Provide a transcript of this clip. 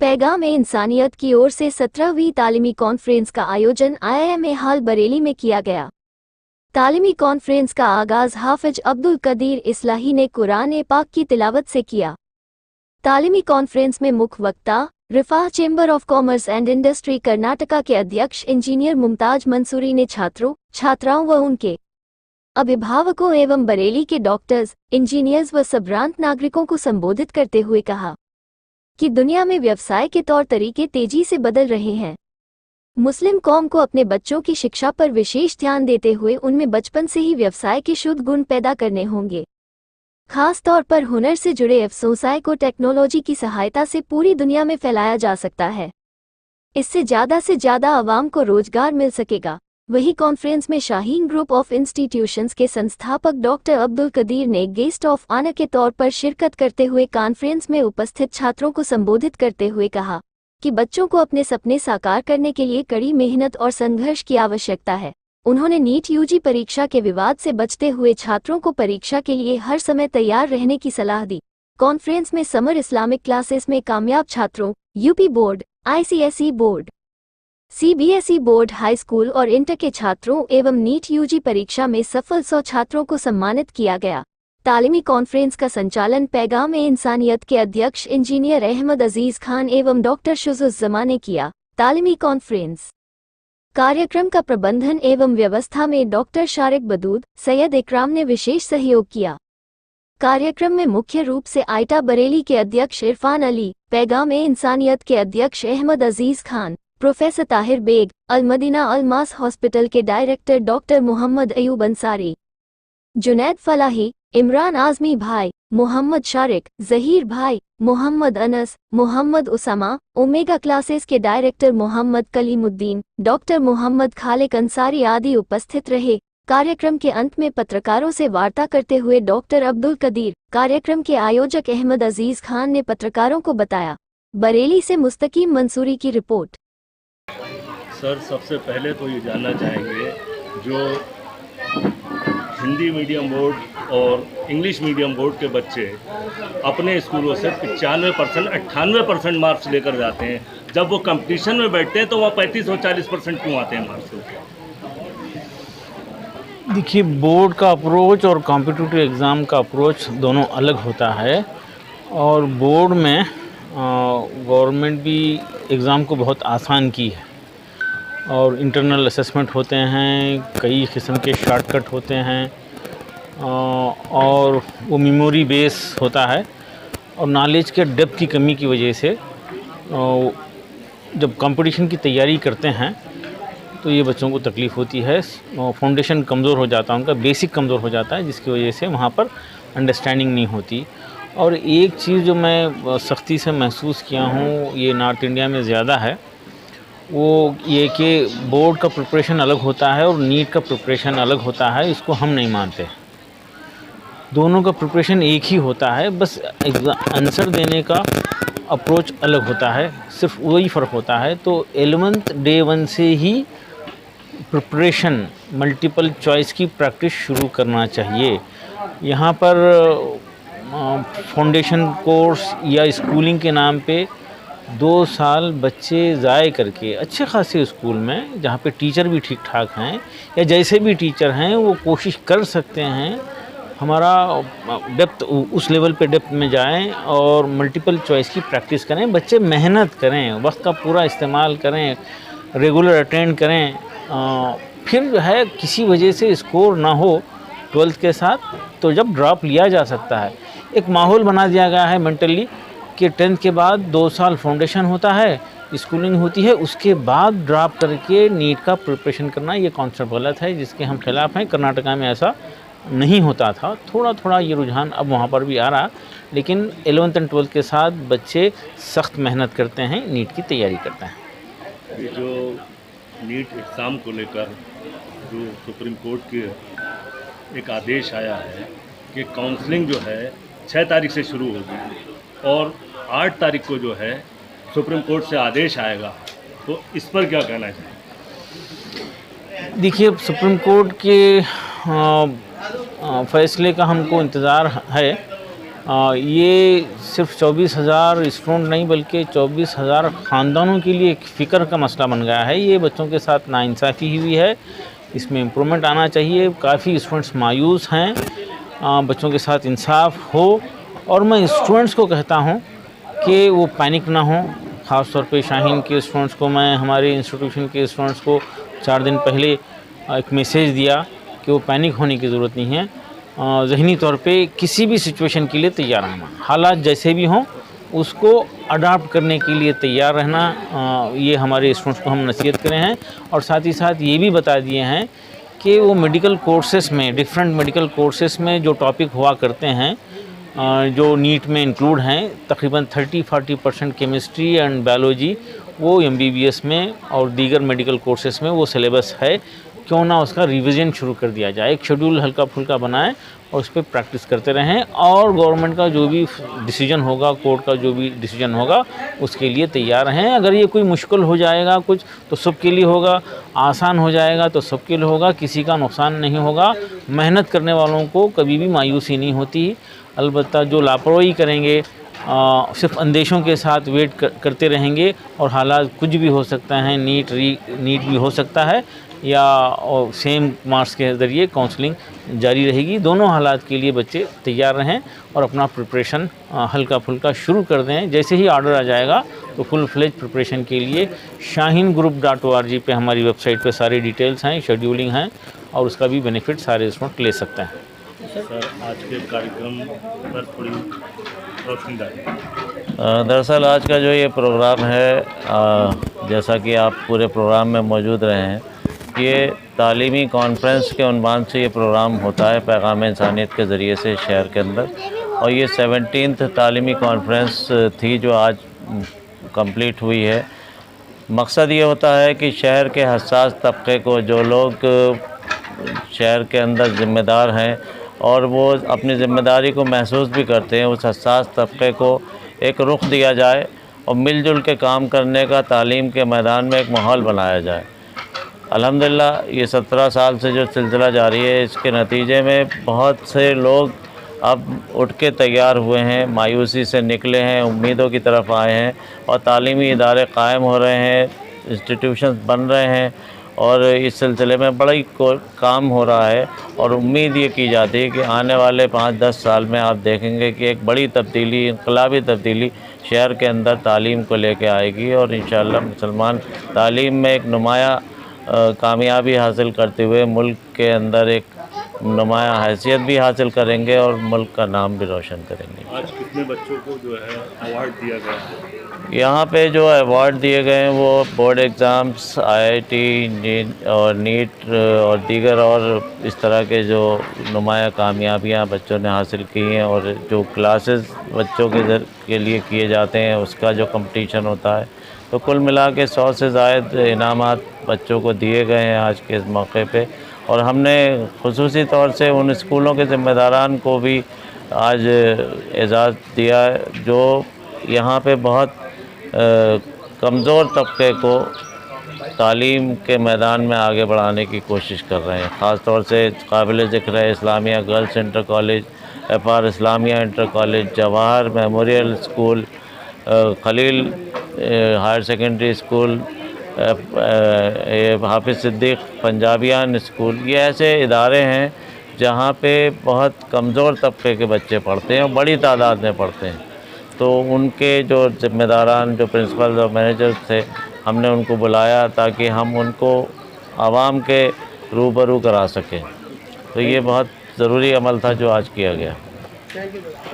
पैगाम इंसानियत की ओर से 17वीं तालीमी कॉन्फ्रेंस का आयोजन IIM हाल बरेली में किया गया। तालीमी कॉन्फ्रेंस का आगाज हाफिज अब्दुल कदीर इस्लाही ने कुरान पाक की तिलावत से किया। तालीमी कॉन्फ्रेंस में मुख्य वक्ता Rifah chamber of commerce and industry Karnataka के अध्यक्ष इंजीनियर मुमताज मंसूरी ने छात्रों, छात्राओं व उनके अभिभावकों एवं बरेली के डॉक्टर्स, इंजीनियर्स व सभ्रांत नागरिकों को संबोधित करते हुए कहा कि दुनिया में व्यवसाय के तौर तरीके तेजी से बदल रहे हैं। मुस्लिम कौम को अपने बच्चों की शिक्षा पर विशेष ध्यान देते हुए उनमें बचपन से ही व्यवसाय के शुद्ध गुण पैदा करने होंगे। खास तौर पर हुनर से जुड़े व्यवसाय को टेक्नोलॉजी की सहायता से पूरी दुनिया में फैलाया जा सकता है। इससे ज़्यादा आवाम को रोजगार मिल सकेगा। वही कॉन्फ्रेंस में शाहीन ग्रुप ऑफ इंस्टीट्यूशंस के संस्थापक डॉक्टर अब्दुल कदीर ने गेस्ट ऑफ ऑनर के तौर पर शिरकत करते हुए कॉन्फ्रेंस में उपस्थित छात्रों को संबोधित करते हुए कहा कि बच्चों को अपने सपने साकार करने के लिए कड़ी मेहनत और संघर्ष की आवश्यकता है। उन्होंने नीट यूजी परीक्षा के विवाद से बचते हुए छात्रों को परीक्षा के लिए हर समय तैयार रहने की सलाह दी। कॉन्फ्रेंस में समर इस्लामिक क्लासेस में कामयाब छात्रों, UP board, ICSE board, CBSE board, high school और इंटर के छात्रों एवं नीट यूजी परीक्षा में सफल 100 छात्रों को सम्मानित किया गया। तालीमी कॉन्फ्रेंस का संचालन पैगाम इंसानियत के अध्यक्ष इंजीनियर अहमद अजीज खान एवं डॉक्टर शुजुज़्ज़मा ने किया। तालीमी कॉन्फ्रेंस कार्यक्रम का प्रबंधन एवं व्यवस्था में डॉक्टर शारिक बदूद, सैयद इकराम ने विशेष सहयोग किया। कार्यक्रम में मुख्य रूप से आइटा बरेली के अध्यक्ष इरफान अली, पैगाम इंसानियत के अध्यक्ष अहमद अजीज खान, प्रोफेसर ताहिर बेग, अल मदीना अल मास हॉस्पिटल के डायरेक्टर डॉक्टर मोहम्मद अयूब अंसारी, जुनैद फलाही, इमरान आजमी भाई, मोहम्मद शारिक, जहीर भाई, मोहम्मद अनस, मोहम्मद उसामा, ओमेगा क्लासेस के डायरेक्टर मोहम्मद कलीमुद्दीन, डॉक्टर मोहम्मद खालिक अंसारी आदि उपस्थित रहे। कार्यक्रम के अंत में पत्रकारों से वार्ता करते हुए डॉक्टर अब्दुल कदीर, कार्यक्रम के आयोजक अहमद अजीज खान ने पत्रकारों को बताया। बरेली से मुस्तकीम मंसूरी की रिपोर्ट। सर, सबसे पहले तो ये जानना चाहेंगे, जो हिंदी मीडियम बोर्ड और इंग्लिश मीडियम बोर्ड के बच्चे अपने स्कूलों से 95% 98% मार्क्स लेकर जाते हैं, जब वो कंपटीशन में बैठते हैं तो वहाँ 35 और 40% क्यों आते हैं मार्क्स? देखिए, बोर्ड का अप्रोच और कॉम्पिटिटिव एग्ज़ाम का अप्रोच दोनों अलग होता है। और बोर्ड में गवर्नमेंट भी एग्ज़ाम को बहुत आसान की है और इंटरनल असेसमेंट होते हैं, कई किस्म के शॉर्टकट होते हैं और वो मेमोरी बेस होता है। और नॉलेज के डेप्थ की कमी की वजह से जब कंपटीशन की तैयारी करते हैं तो ये बच्चों को तकलीफ़ होती है। फाउंडेशन कमज़ोर हो जाता है, उनका बेसिक कमज़ोर हो जाता है, जिसकी वजह से वहाँ पर अंडरस्टैंडिंग नहीं होती। और एक चीज़ जो मैं सख्ती से महसूस किया हूँ, ये नॉर्थ इंडिया में ज़्यादा है, वो ये कि बोर्ड का प्रिपरेशन अलग होता है और नीट का प्रिपरेशन अलग होता है। इसको हम नहीं मानते। दोनों का प्रिपरेशन एक ही होता है, बस आंसर देने का अप्रोच अलग होता है, सिर्फ वही फ़र्क होता है। तो 11th डे 1 से ही प्रिपरेशन मल्टीपल चॉइस की प्रैक्टिस शुरू करना चाहिए। यहाँ पर फाउंडेशन कोर्स या स्कूलिंग के नाम पे 2 साल बच्चे ज़ाय करके अच्छे खासे स्कूल में, जहाँ पे टीचर भी ठीक ठाक हैं या जैसे भी टीचर हैं वो कोशिश कर सकते हैं हमारा डेप्थ उस लेवल पे डेप्थ में जाएं और मल्टीपल चॉइस की प्रैक्टिस करें। बच्चे मेहनत करें, वक्त का पूरा इस्तेमाल करें, रेगुलर अटेंड करें। फिर जो है किसी वजह से स्कोर ना हो 12th के साथ, तो जब ड्रॉप लिया जा सकता है। एक माहौल बना दिया गया है मेंटली कि 10th के बाद 2 साल फाउंडेशन होता है, स्कूलिंग होती है, उसके बाद ड्रॉप करके नीट का प्रिपरेशन करना, ये कॉन्सेप्ट गलत है, जिसके हम खिलाफ हैं। कर्नाटका में ऐसा नहीं होता था। थोड़ा थोड़ा ये रुझान अब वहाँ पर भी आ रहा, लेकिन 11th और 12th के साथ बच्चे सख्त मेहनत करते हैं, नीट की तैयारी करते हैं। ये जो नीट एग्ज़ाम को लेकर जो सुप्रीम कोर्ट के एक आदेश आया है कि काउंसलिंग जो है 6 तारीख से शुरू होगी और 8 तारीख को जो है सुप्रीम कोर्ट से आदेश आएगा, तो इस पर क्या कहना चाहिए? देखिए, सुप्रीम कोर्ट के फैसले का हमको इंतज़ार है। ये सिर्फ 24,000 स्टूडेंट नहीं बल्कि 24,000 ख़ानदानों के लिए एक फ़िक्र का मसला बन गया है। ये बच्चों के साथ नाइंसाफ़ी हुई है, इसमें इम्प्रूवमेंट आना चाहिए। काफ़ी स्टूडेंट्स मायूस हैं, बच्चों के साथ इंसाफ हो। और मैं स्टूडेंट्स को कहता हूँ कि वो पैनिक ना हो। ख़ास तौर पे शाहीन के स्टूडेंट्स को मैं हमारे इंस्टीट्यूशन के स्टूडेंट्स को 4 दिन पहले एक मैसेज दिया कि वो पैनिक होने की ज़रूरत नहीं है। ज़हनी तौर पे किसी भी सिचुएशन के लिए तैयार रहना, हालात जैसे भी हों उसको अडाप्ट करने के लिए तैयार रहना, ये हमारे स्टूडेंट्स को हम नसीहत करें हैं। और साथ ही साथ ये भी बता दिए हैं कि वो मेडिकल कोर्सेज़ में, डिफरेंट मेडिकल कोर्सेज़ में जो टॉपिक हुआ करते हैं, जो नीट में इंक्लूड हैं, तकरीबन 30-40% केमिस्ट्री एंड बायोलॉजी वो MBBS में और दीगर मेडिकल कोर्सेज़ में वो सिलेबस है। क्यों ना उसका रिवीजन शुरू कर दिया जाए, एक शेड्यूल हल्का फुल्का बनाएं और उस पर प्रैक्टिस करते रहें। और गवर्नमेंट का जो भी डिसीजन होगा, कोर्ट का जो भी डिसीजन होगा, उसके लिए तैयार रहें। अगर ये कोई मुश्किल हो जाएगा कुछ तो सबके लिए होगा, आसान हो जाएगा तो सबके लिए होगा, किसी का नुकसान नहीं होगा। मेहनत करने वालों को कभी भी मायूसी नहीं होती। अलबत्ता जो लापरवाही करेंगे, सिर्फ अंदेशों के साथ वेट करते रहेंगे और हालात कुछ भी हो सकता है, नीट भी हो सकता है या सेम मार्क्स के ज़रिए काउंसलिंग जारी रहेगी। दोनों हालात के लिए बच्चे तैयार रहें और अपना प्रिपरेशन हल्का फुल्का शुरू कर दें। जैसे ही ऑर्डर आ जाएगा तो फुल फ्लेज प्रिपरेशन के लिए shaheengroup.org पे हमारी वेबसाइट पे सारी डिटेल्स हैं, शेड्यूलिंग हैं और उसका भी बेनिफिट सारे स्टूडेंट ले सकते हैं। सर, आज के कार्यक्रम पर थोड़ी रोशनी डालें। दरअसल आज का जो ये प्रोग्राम है, जैसा कि आप पूरे प्रोग्राम में मौजूद रहे हैं, ये तालीमी कॉन्फ्रेंस के उन्वान से ये प्रोग्राम होता है पैगाम इंसानियत के ज़रिए से शहर के अंदर। और ये 17th तालीमी कॉन्फ्रेंस थी जो आज कंप्लीट हुई है। मकसद ये होता है कि शहर के हसास तबके को, जो लोग शहर के अंदर ज़िम्मेदार हैं और वो अपनी ज़िम्मेदारी को महसूस भी करते हैं, उस हसास तबके को एक रुख दिया जाए और मिलजुल के काम करने का तालीम के मैदान में एक माहौल बनाया जाए। अल्हम्दुलिल्लाह ये 17 साल से जो सिलसिला जारी है, इसके नतीजे में बहुत से लोग अब उठ के तैयार हुए हैं, मायूसी से निकले हैं, उम्मीदों की तरफ आए हैं और तालीमी इदारे कायम हो रहे हैं, इंस्टीट्यूशंस बन रहे हैं और इस सिलसिले में बड़ा ही काम हो रहा है। और उम्मीद ये की जाती है कि आने वाले 5-10 साल में आप देखेंगे कि एक बड़ी तब्दीली, इनकलाबी तब्दीली शहर के अंदर तालीम को लेके आएगी और इंशाअल्लाह मुसलमान तालीम में एक नुमाया कामयाबी हासिल करते हुए मुल्क के अंदर एक नुमाया हैसियत भी हासिल करेंगे और मुल्क का नाम भी रोशन करेंगे। आज कितने बच्चों को जो है अवार्ड दिया गया है? यहाँ पे जो अवार्ड दिए गए हैं वो बोर्ड एग्ज़ाम्स, IIT और नीट और दीगर और इस तरह के जो नुमाया कामयाबियाँ बच्चों ने हासिल की हैं और जो क्लासेस बच्चों के लिए किए जाते हैं उसका जो कंपटीशन होता है, तो कुल मिला के 100 से ज़ायद इनामात बच्चों को दिए गए हैं आज के इस मौके पे। और हमने खुसूसी तौर से उन स्कूलों के ज़िम्मेदारान को भी आज एजाज़ दिया है जो यहाँ पे बहुत कमज़ोर तबके को तालीम के मैदान में आगे बढ़ाने की कोशिश कर रहे हैं। ख़ास तौर से काबिल ज़िक्र है Islamia Girls Inter College, FR Islamia Inter College, Jawahar Memorial School, Khalil Higher Secondary School, Hafiz Siddiq पंजाबियान school. ये ऐसे इदारे हैं जहाँ पे बहुत कमज़ोर तबके के बच्चे पढ़ते हैं और बड़ी तादाद में पढ़ते हैं। तो उनके जो ज़िम्मेदारान, जो प्रिंसिपल और मैनेजर्स थे, हमने उनको बुलाया ताकि हम उनको आवाम के रूबरू करा सकें। तो ये बहुत ज़रूरी अमल था जो आज किया गया।